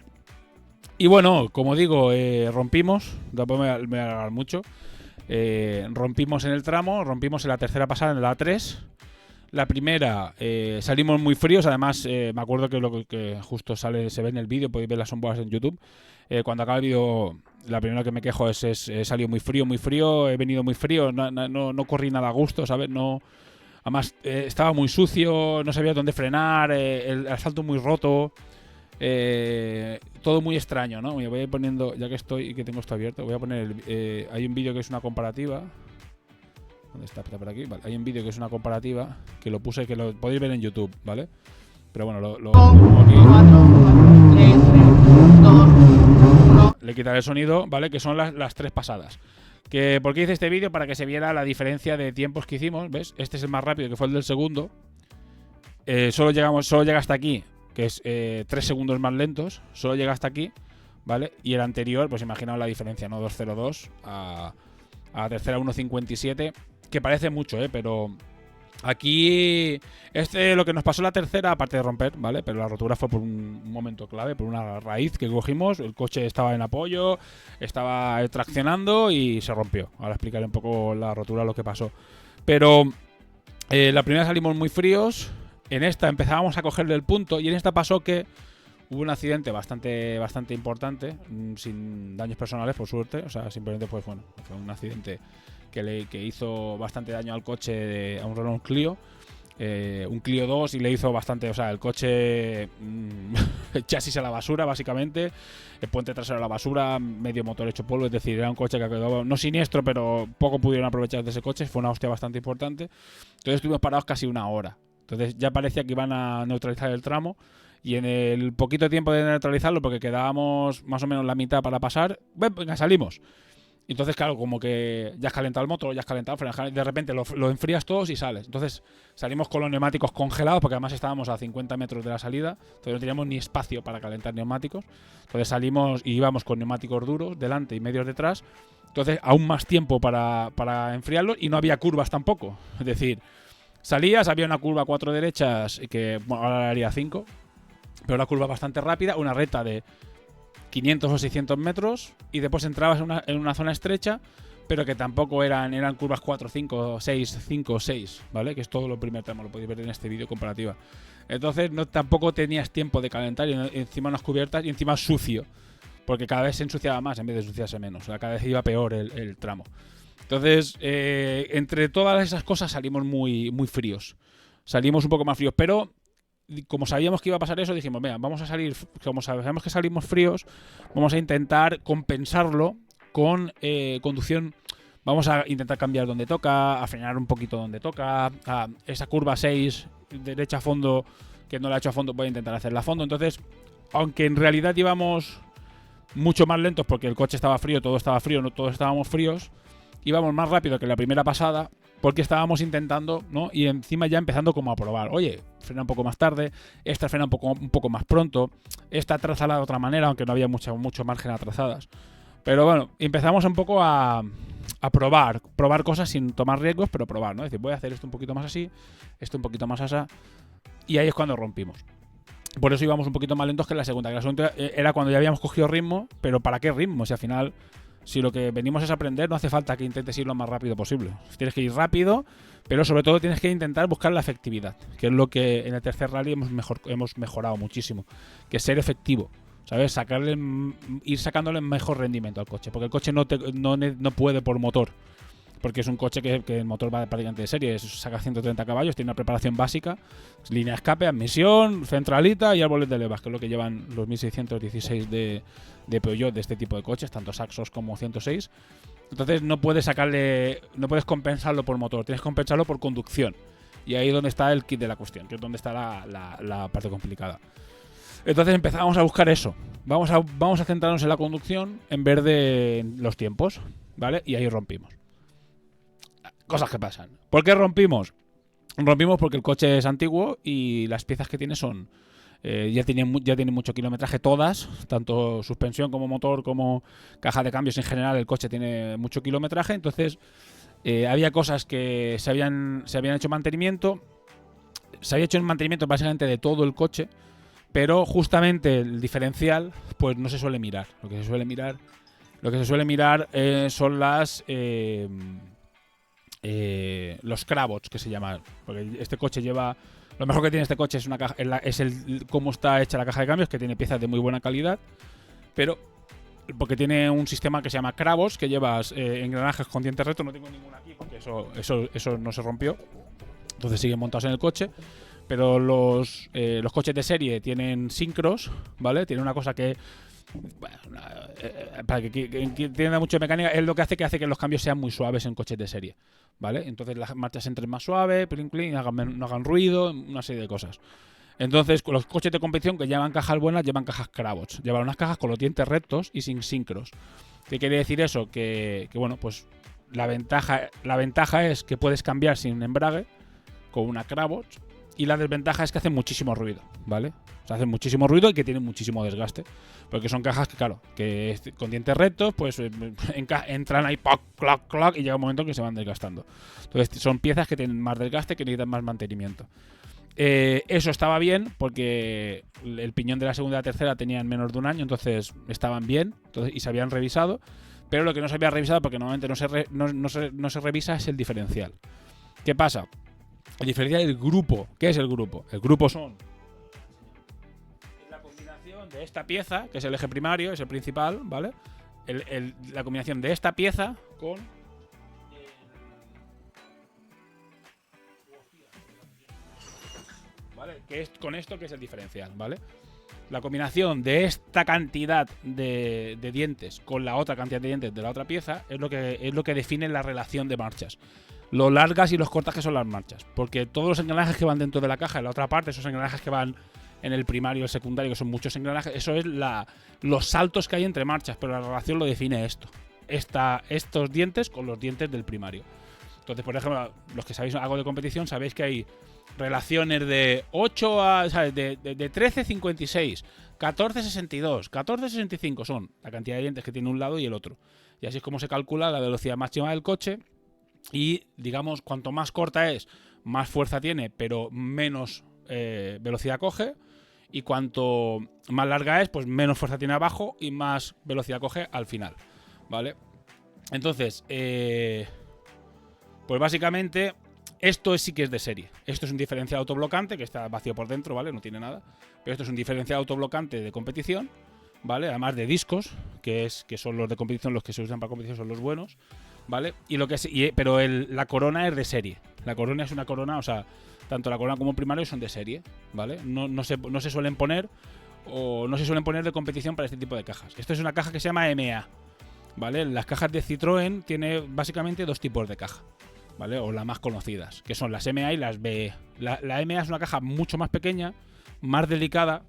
Y bueno, como digo, rompimos, después me voy a alargar mucho, rompimos en el tramo, rompimos en la tercera pasada, en la A3. La primera, salimos muy fríos, además me acuerdo que lo que justo se ve en el vídeo, podéis ver las sombras en YouTube. Cuando acaba el vídeo, la primera que me quejo es he salido muy frío, he venido muy frío, no corrí nada a gusto, ¿sabes? No, además, estaba muy sucio, no sabía dónde frenar, el asfalto muy roto, todo muy extraño, ¿no? Me voy a ir poniendo, ya que estoy y que tengo esto abierto, voy a poner, hay un vídeo que es una comparativa. ¿Dónde está? Está por aquí. Vale. Hay un vídeo que es una comparativa que lo puse, que lo podéis ver en YouTube, ¿vale? Pero bueno, lo pongo aquí. 4, 3, 2, 1. Le quitaré el sonido, ¿vale? Que son las 3 pasadas. ¿Por qué hice este vídeo? Para que se viera la diferencia de tiempos que hicimos, ¿ves? Este es el más rápido, que fue el del segundo. Solo llega hasta aquí, que es 3 segundos más lentos. Solo llega hasta aquí, ¿vale? Y el anterior, pues imaginaos la diferencia, ¿no? 2.02 a la tercera 1.57, que parece mucho, pero aquí lo que nos pasó la tercera, aparte de romper, ¿vale? Pero la rotura fue por un momento clave, por una raíz que cogimos, el coche estaba en apoyo, estaba traccionando y se rompió. Ahora explicaré un poco la rotura, lo que pasó. Pero la primera salimos muy fríos, en esta empezábamos a cogerle el punto y en esta pasó que hubo un accidente bastante importante, sin daños personales, por suerte. O sea, simplemente pues bueno, fue un accidente que hizo bastante daño al coche, a un Renault Clio. Un Clio 2 y le hizo bastante, o sea, el coche, el chasis a la basura, básicamente, el puente trasero a la basura, medio motor hecho polvo. Es decir, era un coche que quedó no siniestro, pero poco pudieron aprovechar de ese coche. Fue una hostia bastante importante. Entonces estuvimos parados casi una hora. Entonces ya parecía que iban a neutralizar el tramo. Y en el poquito tiempo de neutralizarlo, porque quedábamos más o menos la mitad para pasar, venga, salimos. Entonces, claro, como que ya has calentado el motor, ya has calentado el freno, de repente lo enfrías todos y sales. Entonces salimos con los neumáticos congelados, porque además estábamos a 50 metros de la salida, entonces no teníamos ni espacio para calentar neumáticos. Entonces salimos y íbamos con neumáticos duros delante y medios detrás. Entonces aún más tiempo para enfriarlos y no había curvas tampoco. Es decir, salías, había una curva a 4 derechas que bueno, ahora haría 5, pero una curva bastante rápida, una recta de 500 o 600 metros y después entrabas en una zona estrecha, pero que tampoco eran curvas 4, 5, 6, 5, 6, ¿vale? Que es todo lo primer tramo, lo podéis ver en este vídeo comparativa. Entonces tampoco tenías tiempo de calentar y encima unas cubiertas y encima sucio, porque cada vez se ensuciaba más en vez de ensuciarse menos, o sea, cada vez iba peor el tramo. Entonces, entre todas esas cosas salimos muy, muy fríos. Salimos un poco más fríos, pero como sabíamos que iba a pasar eso, dijimos, venga, vamos a salir, como sabemos que salimos fríos, vamos a intentar compensarlo con conducción. Vamos a intentar cambiar donde toca, a frenar un poquito donde toca, a esa curva 6, derecha a fondo, que no la he hecho a fondo, voy a intentar hacerla a fondo. Entonces, aunque en realidad íbamos mucho más lentos porque el coche estaba frío, todo estaba frío, no todos estábamos fríos, íbamos más rápido que la primera pasada, porque estábamos intentando, ¿no? Y encima ya empezando como a probar. Oye, frena un poco más tarde, esta frena un poco más pronto, esta trazala de otra manera, aunque no había mucho margen a trazadas. Pero bueno, empezamos un poco a probar cosas sin tomar riesgos, pero probar, ¿no? Es decir, voy a hacer esto un poquito más así, esto un poquito más así, y ahí es cuando rompimos. Por eso íbamos un poquito más lentos que la segunda. Que la segunda era cuando ya habíamos cogido ritmo, pero ¿para qué ritmo? Si al final, si lo que venimos es aprender, no hace falta que intentes ir lo más rápido posible. Tienes que ir rápido, pero sobre todo tienes que intentar buscar la efectividad, que es lo que en el tercer rally hemos mejorado muchísimo, que es ser efectivo, ¿sabes? Ir sacándole el mejor rendimiento al coche, porque el coche no puede por motor, porque es un coche que el motor va prácticamente de serie, saca 130 caballos, tiene una preparación básica, línea de escape, admisión, centralita y árboles de levas, que es lo que llevan los 1616 de Peugeot, de este tipo de coches, tanto Saxos como 106. Entonces no puedes compensarlo por motor, tienes que compensarlo por conducción. Y ahí es donde está el kit de la cuestión, que es donde está la parte complicada. Entonces empezamos a buscar eso. Vamos a centrarnos en la conducción en vez de los tiempos, ¿vale? Y ahí rompimos. Cosas que pasan. ¿Por qué rompimos? Rompimos porque el coche es antiguo y las piezas que tiene son ya tienen mucho kilometraje todas, tanto suspensión como motor como caja de cambios en general. El coche tiene mucho kilometraje, entonces había cosas que se habían hecho mantenimiento. Se había hecho el mantenimiento básicamente de todo el coche, pero justamente el diferencial pues no se suele mirar. Lo que se suele mirar son los crabots, que se llaman, porque este coche lleva, lo mejor que tiene este coche es una caja, cómo está hecha la caja de cambios, que tiene piezas de muy buena calidad, pero porque tiene un sistema que se llama Cravos, que llevas engranajes con dientes rectos. No tengo ninguno aquí porque eso no se rompió, entonces siguen montados en el coche. Pero los coches de serie tienen sincros, ¿vale? Tiene una cosa que, bueno, para que entienda mucho de mecánica, es lo que hace que los cambios sean muy suaves en coches de serie, ¿vale? Entonces las marchas entren más suaves, no hagan ruido, una serie de cosas. Entonces, los coches de competición que llevan cajas buenas, llevan cajas Crabots. Llevan unas cajas con los dientes rectos y sin sincros. ¿Qué quiere decir eso? Que bueno, pues la ventaja es que puedes cambiar sin embrague con una Crabot, y la desventaja es que hacen muchísimo ruido, ¿vale? O sea, hacen muchísimo ruido y que tienen muchísimo desgaste. Porque son cajas que, claro, que con dientes rectos, pues entran ahí, ¡poc, cloc, cloc! Y llega un momento que se van desgastando. Entonces, son piezas que tienen más desgaste, que necesitan más mantenimiento. Eso estaba bien porque el piñón de la segunda y la tercera tenían menos de un año, entonces estaban bien, y se habían revisado. Pero lo que no se había revisado, porque normalmente no se revisa, es el diferencial. ¿Qué pasa? El diferencial es el grupo. ¿Qué es el grupo? El grupo son la combinación de esta pieza, que es el eje primario, es el principal, ¿vale? La combinación de esta pieza con ¿vale? Que es con esto que es el diferencial, ¿vale? La combinación de esta cantidad de dientes con la otra cantidad de dientes de la otra pieza es lo que define la relación de marchas. Lo largas y los cortas que son las marchas. Porque todos los engranajes que van dentro de la caja, en la otra parte, esos engranajes que van en el primario y el secundario, que son muchos engranajes, eso es los saltos que hay entre marchas, pero la relación lo define esto. Estos dientes con los dientes del primario. Entonces, por ejemplo, los que sabéis algo de competición, sabéis que hay relaciones de 8 a, ¿sabes? De 13,56, 14,62, 14,65 son la cantidad de dientes que tiene un lado y el otro. Y así es como se calcula la velocidad máxima del coche. Y, digamos, cuanto más corta es, más fuerza tiene, pero menos velocidad coge. Y cuanto más larga es, pues menos fuerza tiene abajo y más velocidad coge al final, ¿vale? Entonces, pues básicamente, esto sí que es de serie. Esto es un diferencial autoblocante que está vacío por dentro, ¿vale? No tiene nada. Pero esto es un diferencial autoblocante de competición, ¿vale? Además de discos, que son los de competición, los que se usan para competición son los buenos, ¿vale? Pero la corona es de serie. La corona es una corona, o sea, tanto la corona como el primario son de serie, ¿vale? No se suelen poner o no se suelen poner de competición para este tipo de cajas. Esto es una caja que se llama MA, ¿vale? Las cajas de Citroën tiene básicamente dos tipos de caja, ¿vale? O las más conocidas, que son las MA y las BE. La MA es una caja mucho más pequeña, más delicada,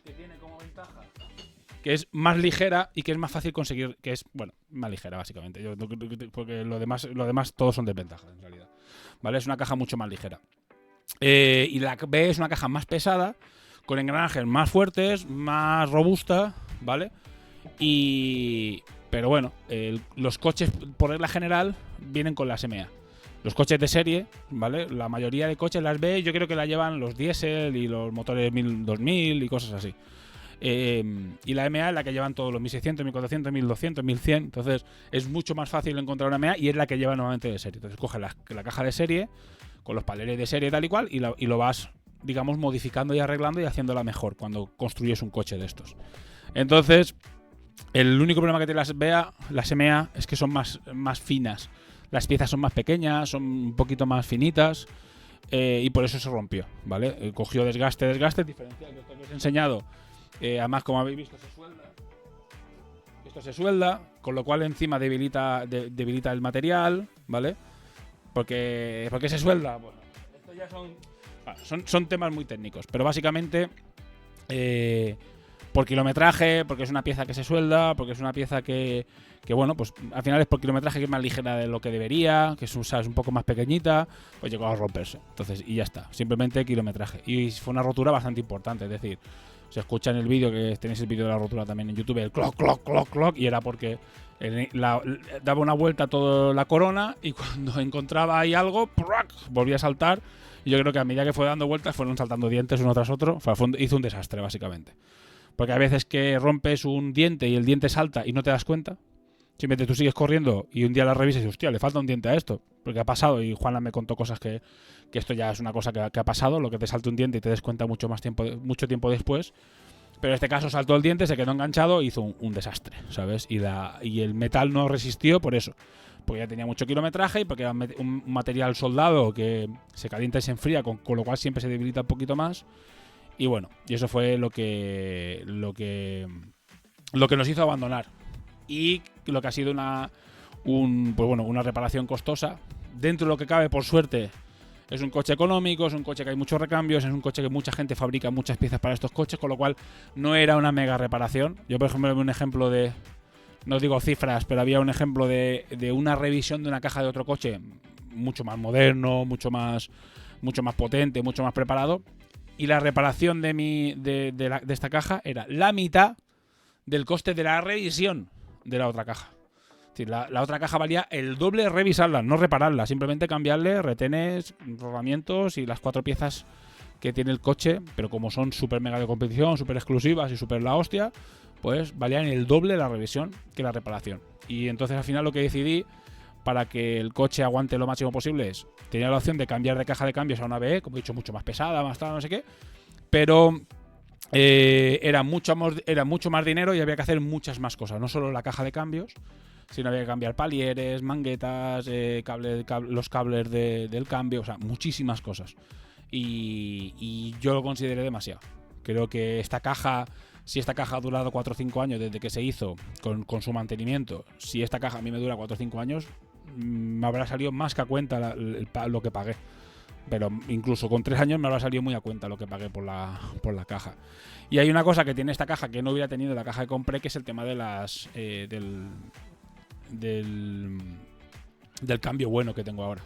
que tiene como ventaja que es más ligera y que es más fácil conseguir, que es, bueno, más ligera básicamente, porque lo demás todos son desventajas en realidad, ¿vale? Es una caja mucho más ligera. Y la B es una caja más pesada, con engranajes más fuertes, más robusta, ¿vale? Pero bueno, los coches por regla general vienen con las MA. Los coches de serie, ¿vale? La mayoría de coches, las B, yo creo que la llevan los diésel y los motores 2000 y cosas así. Y la MA es la que llevan todos los 1600, 1400, 1200, 1100. Entonces es mucho más fácil encontrar una MA y es la que lleva normalmente de serie. Entonces coges la caja de serie con los paleles de serie tal y cual y lo vas, digamos, modificando y arreglando y haciéndola mejor cuando construyes un coche de estos. Entonces, el único problema que tiene las MA es que son más finas. Las piezas son más pequeñas, son un poquito más finitas y por eso se rompió, ¿vale? Cogió desgaste, diferencial de esto que os he enseñado. Además, como habéis visto, se suelda. Esto se suelda, con lo cual encima debilita el material, ¿vale? ¿Por qué se suelda? Bueno, esto ya son temas muy técnicos, pero básicamente por kilometraje, porque es una pieza que se suelda, porque es una pieza que bueno, pues al final es por kilometraje que es más ligera de lo que debería, que es un poco más pequeñita, pues llegó a romperse. Entonces, y ya está, simplemente kilometraje. Y fue una rotura bastante importante, es decir, se escucha en el vídeo, que tenéis el vídeo de la rotura también en YouTube, el cloc, cloc, cloc, cloc, y era porque daba una vuelta a toda la corona y cuando encontraba ahí algo, ¡prac!, volvía a saltar. Y yo creo que a medida que fue dando vueltas fueron saltando dientes uno tras otro. Hizo un desastre, básicamente. Porque a veces que rompes un diente y el diente salta y no te das cuenta. Simplemente tú sigues corriendo y un día la revisas y hostia, le falta un diente a esto. Porque ha pasado, y Juana me contó cosas que esto ya es una cosa que ha pasado, lo que te salta un diente y te des cuenta mucho tiempo después. Pero en este caso saltó el diente, se quedó enganchado e hizo un desastre, ¿sabes? Y el metal no resistió por eso. Porque ya tenía mucho kilometraje y porque era un material soldado que se calienta y se enfría, con lo cual siempre se debilita un poquito más. Y bueno, y eso fue lo que nos hizo abandonar. Y lo que ha sido una reparación costosa. Dentro de lo que cabe, por suerte, es un coche económico, es un coche que hay muchos recambios, es un coche que mucha gente fabrica muchas piezas para estos coches, con lo cual no era una mega reparación. Yo, por ejemplo, un ejemplo de, no digo cifras, pero había un ejemplo de una revisión de una caja de otro coche mucho más moderno, mucho más mucho más potente, mucho más preparado. Y la reparación de esta caja era la mitad del coste de la revisión de la otra caja. Es decir, la otra caja valía el doble revisarla, no repararla, simplemente cambiarle retenes, rodamientos y las 4 piezas que tiene el coche, pero como son súper mega de competición, súper exclusivas y súper la hostia, pues valían el doble la revisión que la reparación. Y entonces al final lo que decidí, para que el coche aguante lo máximo posible, es, tenía la opción de cambiar de caja de cambios a una BE, como he dicho, mucho más pesada, más tal, no sé qué, pero era mucho más dinero y había que hacer muchas más cosas, no solo la caja de cambios, sino había que cambiar palieres, manguetas, los cables del cambio, o sea, muchísimas cosas. Y yo lo consideré demasiado. Creo que esta caja, si esta caja ha durado 4 o 5 años desde que se hizo con su mantenimiento, si esta caja a mí me dura 4 o 5 años, me habrá salido más que a cuenta lo que pagué. Pero incluso con 3 años me habrá salido muy a cuenta lo que pagué por la caja. Y hay una cosa que tiene esta caja que no hubiera tenido la caja que compré, que es el tema de las del cambio bueno que tengo ahora,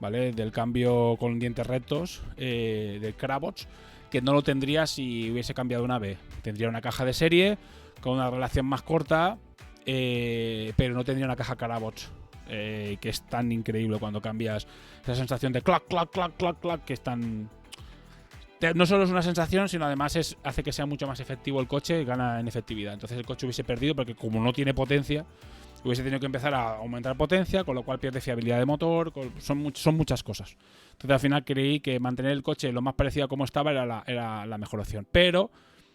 ¿vale? Del cambio con dientes rectos de Crabots, que no lo tendría si hubiese cambiado una B. Tendría una caja de serie con una relación más corta, pero no tendría una caja Crabots, que es tan increíble cuando cambias, esa sensación de clac, clac, clac, clac, clac, que es tan... No solo es una sensación, sino además hace que sea mucho más efectivo el coche y gana en efectividad. Entonces el coche hubiese perdido porque como no tiene potencia, hubiese tenido que empezar a aumentar potencia, con lo cual pierde fiabilidad de motor, son muchas cosas. Entonces al final creí que mantener el coche lo más parecido a como estaba era la mejor opción. Pero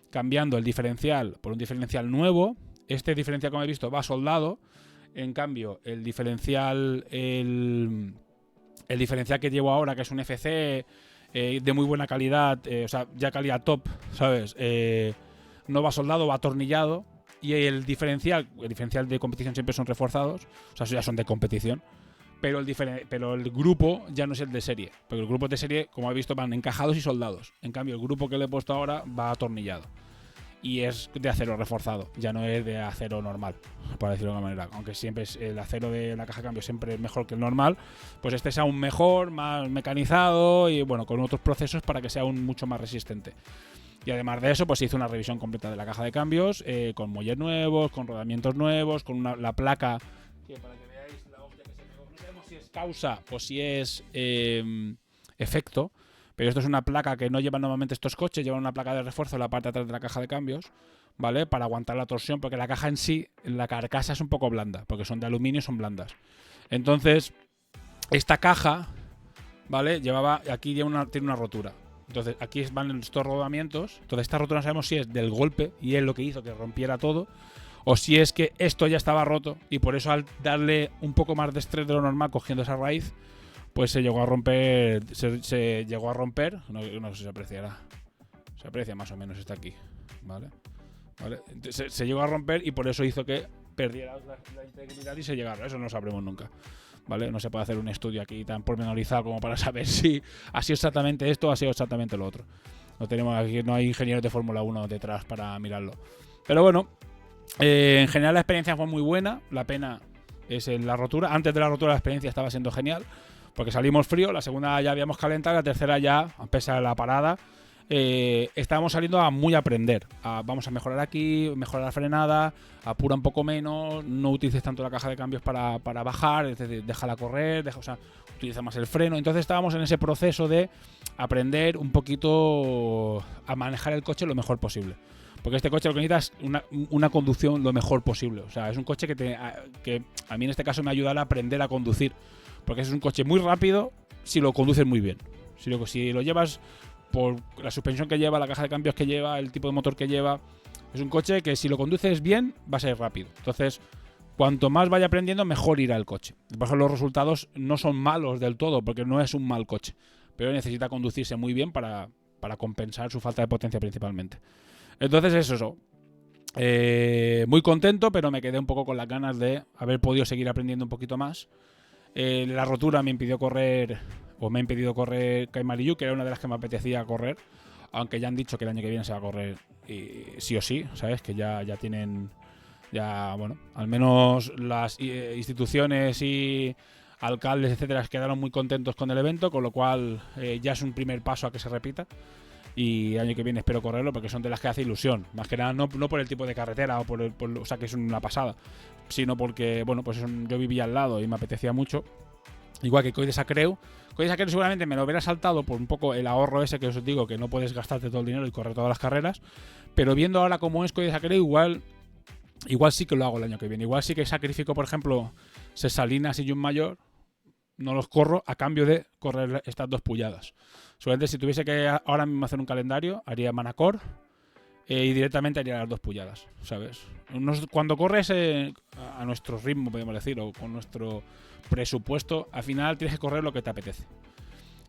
cambiando el diferencial por un diferencial nuevo, este diferencial, como he visto, va soldado. En cambio, el diferencial que llevo ahora, que es un FC de muy buena calidad, o sea, ya calidad top, ¿sabes? No va soldado, va atornillado. Y el diferencial de competición siempre son reforzados, o sea, eso ya son de competición. Pero el grupo ya no es el de serie, porque el grupo de serie, como he visto, van encajados y soldados. En cambio, el grupo que le he puesto ahora va atornillado. Y es de acero reforzado, ya no es de acero normal, para decirlo de alguna manera. Aunque siempre es el acero de la caja de cambio siempre es mejor que el normal, pues este es aún mejor, más mecanizado y bueno, con otros procesos para que sea aún mucho más resistente. Y además de eso, pues se hizo una revisión completa de la caja de cambios, con muelles nuevos, con rodamientos nuevos, con la placa, que para que veáis la hostia que se pegó. No sabemos si es causa o si es efecto, pero esto es una placa que no llevan normalmente estos coches, llevan una placa de refuerzo en la parte de atrás de la caja de cambios, ¿vale? Para aguantar la torsión, porque la caja en sí, la carcasa es un poco blanda, porque son de aluminio y son blandas. Entonces, esta caja, ¿vale? Tiene una rotura. Entonces aquí van estos rodamientos. Entonces esta rotura no sabemos si es del golpe y es lo que hizo que rompiera todo, o si es que esto ya estaba roto y por eso al darle un poco más de estrés de lo normal cogiendo esa raíz, pues se llegó a romper. Se llegó a romper. No sé si se apreciará. Se aprecia más o menos, está aquí. ¿Vale? Se llegó a romper y por eso hizo que perdiera la integridad y se llegara. Eso no lo sabremos nunca. ¿Vale? No se puede hacer un estudio aquí tan pormenorizado como para saber si ha sido exactamente esto o ha sido exactamente lo otro. No hay ingenieros de Fórmula 1 detrás para mirarlo. Pero bueno, en general la experiencia fue muy buena. La pena es la rotura. Antes de la rotura la experiencia estaba siendo genial, porque salimos frío, la segunda ya habíamos calentado, la tercera ya, a pesar de la parada, estábamos saliendo a muy aprender. Vamos a mejorar aquí, mejorar la frenada, apura un poco menos, no utilices tanto la caja de cambios para bajar, es decir, déjala correr, utiliza más el freno. Entonces estábamos en ese proceso de aprender un poquito a manejar el coche lo mejor posible. Porque este coche lo que necesita es una conducción lo mejor posible. O sea, es un coche que a mí en este caso me ayuda a aprender a conducir. Porque es un coche muy rápido si lo conduces muy bien. Si lo llevas por la suspensión que lleva, la caja de cambios que lleva, el tipo de motor que lleva, es un coche que si lo conduces bien va a ser rápido. Entonces, cuanto más vaya aprendiendo, mejor irá el coche. Por ejemplo, los resultados no son malos del todo, porque no es un mal coche. Pero necesita conducirse muy bien para compensar su falta de potencia principalmente. Entonces es eso. Muy contento, pero me quedé un poco con las ganas de haber podido seguir aprendiendo un poquito más. La rotura me ha impedido correr Keimaru, que era una de las que me apetecía correr, aunque ya han dicho que el año que viene se va a correr sí o sí, ¿sabes? Que ya tienen, bueno, al menos las instituciones y alcaldes, etcétera, quedaron muy contentos con el evento, con lo cual ya es un primer paso a que se repita. Y el año que viene espero correrlo porque son de las que hace ilusión. Más que nada no por el tipo de carretera o sea, que es una pasada, sino porque, bueno, pues yo vivía al lado y me apetecía mucho. Igual que Coll de Sacreu. Coll de Sacreu seguramente me lo hubiera saltado por un poco el ahorro ese que os digo, que no puedes gastarte todo el dinero y correr todas las carreras. Pero viendo ahora cómo es Coll de Sacreu, igual sí que lo hago el año que viene. Igual sí que sacrifico, por ejemplo, Ses Salines y Mayor. No los corro a cambio de correr estas 2 pulladas. Seguramente si tuviese que ahora mismo hacer un calendario, haría Manacor y directamente haría las 2 pulladas, ¿sabes? Cuando corres a nuestro ritmo, podemos decir, o con nuestro presupuesto, al final tienes que correr lo que te apetece.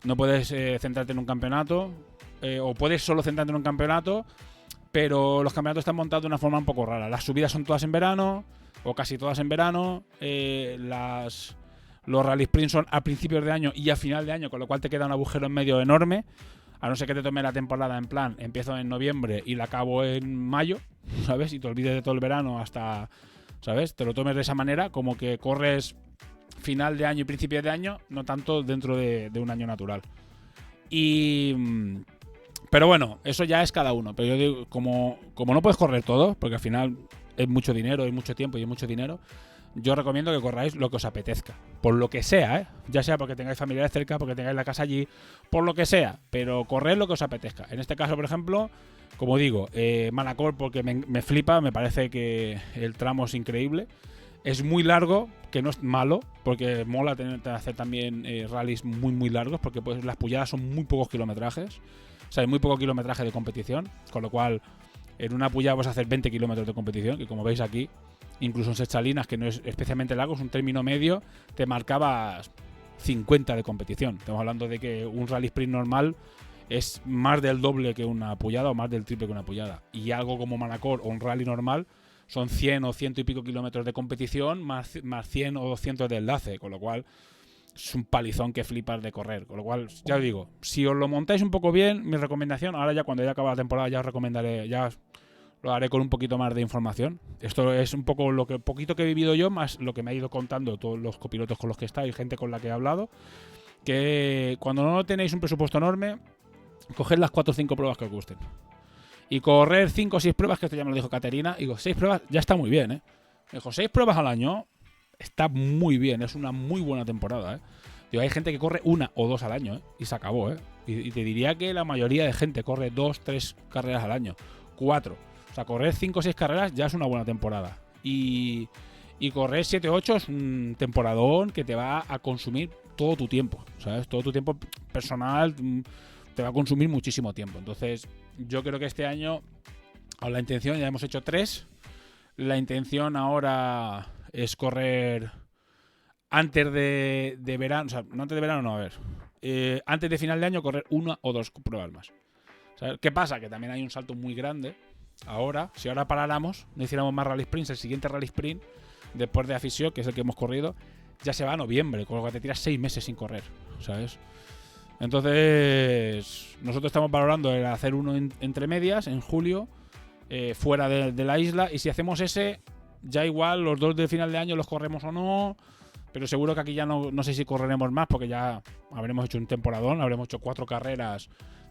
No puedes centrarte en un campeonato, o puedes solo centrarte en un campeonato, pero los campeonatos están montados de una forma un poco rara. Las subidas son todas en verano, o casi todas en verano. Los rally sprint son a principios de año y a final de año, con lo cual te queda un agujero en medio enorme. A no ser que te tome la temporada en plan, empiezo en noviembre y la acabo en mayo, ¿sabes? Y te olvides de todo el verano hasta, ¿sabes? Te lo tomes de esa manera, como que corres final de año y principio de año, no tanto dentro de un año natural. Pero bueno, eso ya es cada uno. Pero yo digo, como no puedes correr todo, porque al final es mucho dinero, es mucho tiempo y es mucho dinero, yo recomiendo que corráis lo que os apetezca. Por lo que sea, ¿eh? Ya sea porque tengáis familiares cerca, porque tengáis la casa allí, por lo que sea. Pero corred lo que os apetezca. En este caso, por ejemplo, como digo, Manacor porque me flipa, me parece que el tramo es increíble. Es muy largo, que no es malo, porque mola hacer también rallies muy muy largos, porque pues, las pulladas son muy pocos kilometrajes. O sea, hay muy poco kilometraje de competición, con lo cual en una pullada vas a hacer 20 kilómetros de competición, que como veis aquí, incluso en Ses Salines, que no es especialmente largo, es un término medio, te marcaba 50 de competición. Estamos hablando de que un rally sprint normal es más del doble que una pullada o más del triple que una pullada. Y algo como Manacor o un rally normal son 100 o 100 y pico kilómetros de competición más 100 o 200 de enlace, con lo cual es un palizón que flipas de correr. Con lo cual, ya os digo, si os lo montáis un poco bien, mi recomendación, ahora ya cuando ya acabe la temporada ya os recomendaré, ya lo haré con un poquito más de información. Esto es un poco poquito que he vivido yo, más lo que me ha ido contando todos los copilotos con los que está y gente con la que he hablado, que cuando no tenéis un presupuesto enorme, coged las 4 o 5 pruebas que os gusten. Y correr 5 o 6 pruebas, que esto ya me lo dijo Caterina, y digo, 6 pruebas ya está muy bien, ¿eh? Me dijo, 6 pruebas al año está muy bien, es una muy buena temporada, ¿eh? Digo, hay gente que corre 1 o 2 al año, ¿eh? Y se acabó, ¿eh? Y te diría que la mayoría de gente corre 2, 3 carreras al año, 4. O sea, correr 5 o 6 carreras ya es una buena temporada. Y correr 7 o 8 es un temporadón que te va a consumir todo tu tiempo, ¿sabes? Todo tu tiempo personal te va a consumir muchísimo tiempo. Entonces, yo creo que este año, a la intención, ya hemos hecho 3. La intención ahora es correr antes de verano, o sea, no antes de verano, no, a ver. Antes de final de año, correr 1 o 2 pruebas más. ¿Sabes? ¿Qué pasa? Que también hay un salto muy grande. Ahora, si ahora paráramos, no hiciéramos más rally sprints, el siguiente rally sprint, después de Afición, que es el que hemos corrido, ya se va a noviembre, con lo que te tiras 6 meses sin correr, ¿sabes? Entonces, nosotros estamos valorando el hacer uno entre medias, en julio, fuera de la isla, y si hacemos ese, ya igual los 2 de final de año los corremos o no, pero seguro que aquí ya no sé si correremos más, porque ya habremos hecho un temporadón, habremos hecho 4 carreras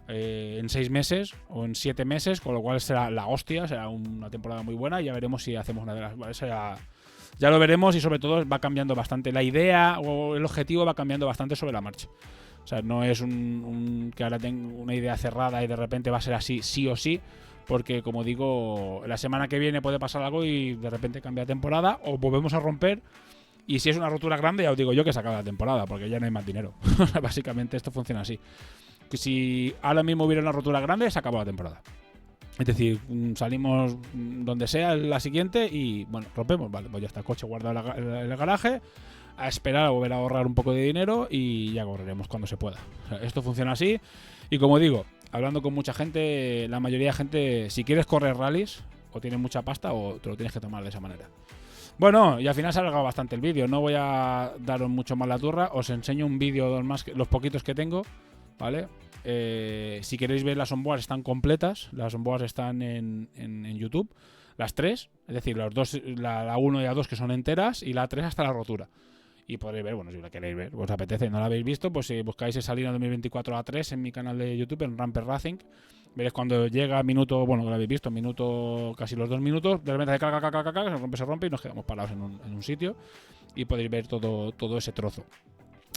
en 6 meses o en 7 meses, con lo cual será la hostia, será una temporada muy buena y ya veremos si hacemos una de las... Ya lo veremos y sobre todo va cambiando bastante. La idea o el objetivo va cambiando bastante sobre la marcha. O sea, no es que ahora tengo una idea cerrada y de repente va a ser así, sí o sí, porque como digo, la semana que viene puede pasar algo y de repente cambia temporada o volvemos a romper. Y si es una rotura grande, ya os digo yo que se acaba la temporada, porque ya no hay más dinero. Básicamente esto funciona así. Que si ahora mismo hubiera una rotura grande, se acabó la temporada. Es decir, salimos donde sea la siguiente y, bueno, rompemos. Vale, pues ya está el coche guardado en el garaje, a esperar a volver a ahorrar un poco de dinero y ya correremos cuando se pueda. O sea, esto funciona así. Y como digo, hablando con mucha gente, la mayoría de gente, si quieres correr rallies, o tienes mucha pasta o te lo tienes que tomar de esa manera. Bueno, y al final se ha alargado bastante el vídeo. No voy a daros mucho más la turra. Os enseño un vídeo más, los poquitos que tengo, ¿vale? Si queréis ver las onboards están completas. Las onboards están en YouTube. Las 3, es decir, las 2, la 1 y la 2 que son enteras y la 3 hasta la rotura. y podréis ver, bueno, si la queréis ver, os apetece, no la habéis visto, pues si buscáis esa línea 2024 A3 en mi canal de YouTube, en Ramper Racing, veréis cuando llega minuto, bueno, lo habéis visto, minuto, casi los 2 minutos, de repente se rompe y nos quedamos parados en un sitio y podéis ver todo ese trozo.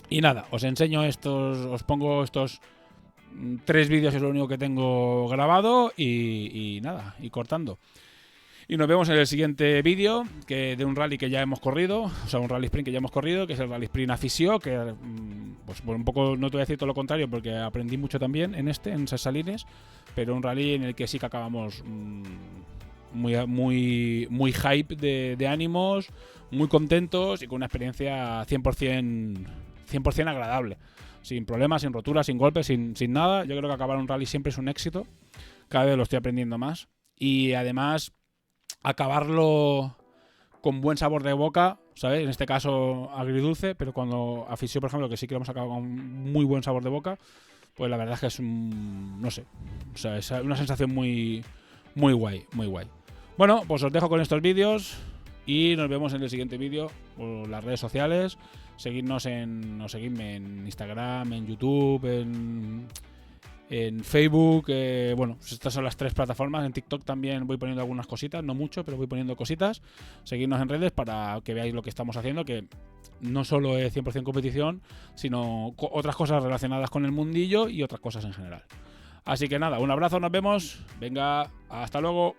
Y nada, os enseño os pongo estos 3 vídeos, es lo único que tengo grabado y nada, y cortando. Y nos vemos en el siguiente vídeo de un rally que ya hemos corrido, o sea, un rally sprint que ya hemos corrido, que es el rally sprint Afició, que pues un poco, no te voy a decir todo lo contrario, porque aprendí mucho también en esas salines, pero un rally en el que sí que acabamos muy hype de ánimos, muy contentos y con una experiencia 100% agradable. Sin problemas, sin roturas, sin golpes, sin nada. Yo creo que acabar un rally siempre es un éxito. Cada vez lo estoy aprendiendo más. Y además, acabarlo con buen sabor de boca, ¿sabes? En este caso agridulce, pero cuando Afició, por ejemplo, que sí que lo hemos acabado con muy buen sabor de boca, pues la verdad es que es no sé, o sea, es una sensación muy guay, muy guay. Bueno, pues os dejo con estos vídeos y nos vemos en el siguiente vídeo por las redes sociales. Seguidme en Instagram, en YouTube, en Facebook, bueno, estas son las 3 plataformas. En TikTok también voy poniendo algunas cositas, no mucho, pero voy poniendo cositas. Seguidnos en redes para que veáis lo que estamos haciendo, que no solo es 100% competición, sino otras cosas relacionadas con el mundillo y otras cosas en general. Así que nada, un abrazo, nos vemos. Venga, hasta luego.